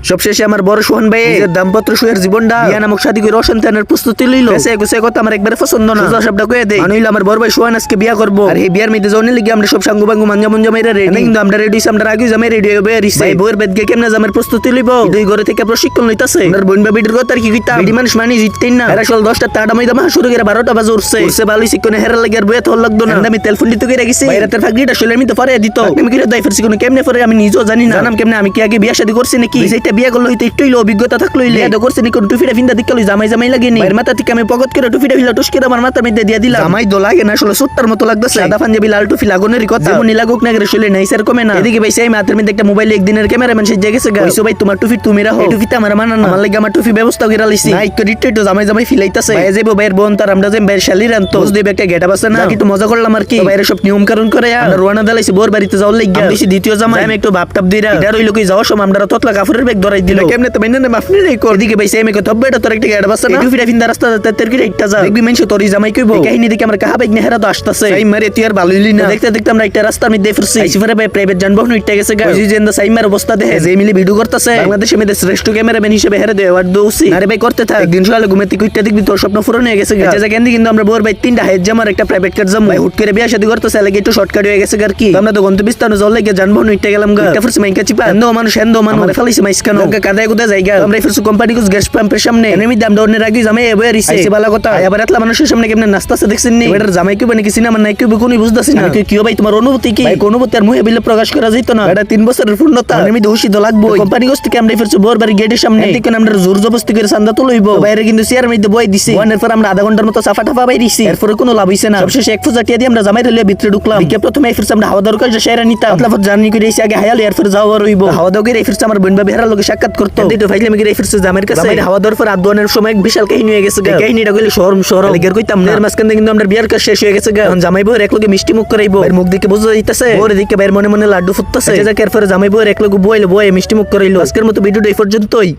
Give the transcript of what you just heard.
সবশেষে আমার বড় সোহান ভাই নিজের দাম্পত্য সুখের জীবনটা বিয়া নামক শাদী করে অসন্তানের প্রস্তুতি লইল। এসে কথা আমার একবারে পছন্দ না, সোজা সবটা কয়ে দেই। মানে হইলো আমার বড় ভাই সোহান আজকে বিয়া করবো, আর এই বিয়ার মধ্যে যাওয়ার লাগি আমরা সব সাঙ্গু বাঙ্গু মাঞ্জা মুঞ্জা মেরে রেডি। কিন্তু আমরা রেডি হইছি, আমরা আগে জামাই রেডি হয়ে রিছি। ভাই বউয়ের বেদ গিয়ে কেমনে জামের প্রস্তুতি লইব, দুই ঘরে থেকে প্রশিক্ষণ লইতাছে। আমার বোন বাবির কথা আর কি কইতাম, বেডি মানুষ মানে জিততেন না। এরা সকাল 10টা তাড়া মাইদা মা শুরু করে 12টা বাজে উঠছে ভালোই শিক্ষণে হেরা লাগে আর বইয়া তোর লাগতো না। আমি তেল ফুন্ডিত করে গেছি, রাতের ফাঁকড়িটা শুলে আমি তো পরে দিত। আমি কি দাই ফেরছি কোন কেমনে পরে আমি নিজেও জানি না। জানাম কেমনে আমি কি আগে বিয়া শাদী করছি নাকি, সেটা বিয়া করলে হইতে একটু অভিজ্ঞতা থাকলো বিয়া করছি নাকি কোন টুফিটা ফিন্দা দিকে জামাই জামাই লাগেনি। এর মাথা থেকে আমি পকেট করে টুফিটা ফিলা টুস করে আমার মাথার মধ্যে দিয়ে দিলাম। জামাই তো লাগে না, আসলে সুট্টার মতো লাগতেছে। সাদা পাঞ্জাবি লাল টুফি লাগানোরই কথা, যেমন লাগুক না করে শুলে নাই স্যার কমে না। এদিকে ভাই সেই মাথার মধ্যে একটা মোবাইলে একদিনের ক্যামেরাম্যান সে জেগেছে গাইছো ভাই তোমার টুফি তুমি রাখো, টুফিটা আমার মানা না, আমার লাগে আমার টুফি ব্যবস্থা করে লাইছি। নাই করিতে তো জামাই জামাই ফিলাইতাছে। ভাই যাইবো ভাইয়ের বোন তার আমরা যাই ভাইয়ের শালির আনতো দেব একটা গেটা বাসে না, একটু মজা করলাম আর কি। ভাইয়ের সব নিয়ম কারণ করে আর রোয়ানা দালাইছি বোর বাড়িতে যাওয়ার লাগি। আমি দিছি দ্বিতীয় জামাই, আমি একটু ভাব টাপ দিরা এটা রইলো কই যাওয়ার সময় আমরা ততলা কাফুরের ব্যাগ ধরাই দিল। কেমনে তো মেনে না আপনি রে কর দিকে ভাই সেই আমাকে তবে এটা তোর একটা গেটা বাসে না, টুফিটা ফিন্দা রাস্তা তের কি একটা যা দেখবি মেনছো তোরই জামাই কইবো। কাহিনী দেখে আমরা কাহা বাইক নেহারা তো আসতাছে। এই মারে তুই আর ভালো হইলি না। দেখতে দেখতে আমরা একটা রাস্তার মধ্যে ফিরছি, আইসিফারে ভাই প্রাইভেট যানবাহন উঠতে গেছে গা। ওই যে সাইমার অবস্থা দেখে যে মিলি ভিডিও করতেছে, বাংলাদেশের মধ্যে শ্রেষ্ঠ ক্যামেরাম্যান হিসেবে হেরে দেয় অ্যাওয়ার্ড দউছি। আরে ভাই করতে থাক, একদিন সকালে ঘুমাতে কইতে দেখবি তোর স্বপ্ন পূরণ হয়ে গেছে গা। আচ্ছা কেন কিন্তু আমরা বোর ভাই 3টা হাইজ জামার একটা প্রাইভেট কার জাম ভাই হুট করে বিয়া শাদী করতেছে, লাগে একটু শর্টকাট হয়ে গেছে আর কি। আমরা তো গন্তব্যস্থানে যাওয়ার লাগে যানবাহন উঠতে গেলাম গা। একটা ফিরছি মাইকা চিপা এন্ড মানুষ আমরা ফেলাইছি মাইসকানো কাদায় কুদা জায়গা। আমরা ফিরছি কোম্পানি কুছ গ্যাস পাম্পের সামনে, এমনি দাম দৌড়নের আগে জামাই এবে রিছে আইছে ভালো কথা। আবার এতলা মানুষের সামনে কেমনে নাস্তাছে দেখছেন নি, এটার জামাই কইবে নাকি সিনেমা নাই কইবে কোনই বুঝতাছি না। কি ভাই তোমার অনুভূতি কি? ভাই কোন অনুভূতি আর মুহে বিলে প্রকাশ করা যাইত না, এটা 3 বছরের পূর্ণতা। আমি দোষী তো লাগবো। কোম্পানি গোস থেকে আমরা ফিরছি বোর বাড়ি গেটের সামনে, এদিকে আমরা জোর জবরদস্তি করে চান্দা তুলইব। বাইরে কিন্তু চেয়ার মধ্যে বই দিছি, ওয়ানের পর আমরা আধা ঘন্টার মতো সাফা টাফা বাইরিছি, এরপরে কোনো লাভ হইছে না। সবশেষে এক ফুজাটিয়া দিয়ে আমরা জামাই রেলে ভিতরে ঢুকলাম। বিকে প্রথমে ফিরছি আমরা হাওয়া দরকার যে শেরা নিতাম, আতলাফত জার্নি করে এসে আগে হায়াল এরপরে যাওয়া রইব। হাওয়া দাও করে ফিরছি আমার বোন বাবিহার লগে সাক্ষাৎ করতে, কিন্তু ফাইলে আমি করে ফিরছি জামাইয়ের কাছে। হাওয়া দেওয়ার পর আদওয়ানের সময় এক বিশাল কাহিনী হয়ে গেছে। কাহিনীটা কইলে শরম শরম লেগের কইতাম না। এর মাঝখানে কিন্তু আমরা বিয়ার কাজ শেষ হয়ে গেছে। এখন জামাই বউয়ের এক লগে মিষ্টি মুখ করাইবো, এর মুখ দিকে বোঝা যাইতাছে, ওর দিকে বাইরের মনে মনে লাড্ডু ফুটতাছে। এরপরে জামাই বউয়ের এক লগে বইলে বয়ে মিষ্টি মুখ করাইলো। আজকের মতো ভিডিওটা এই পর্যন্তই।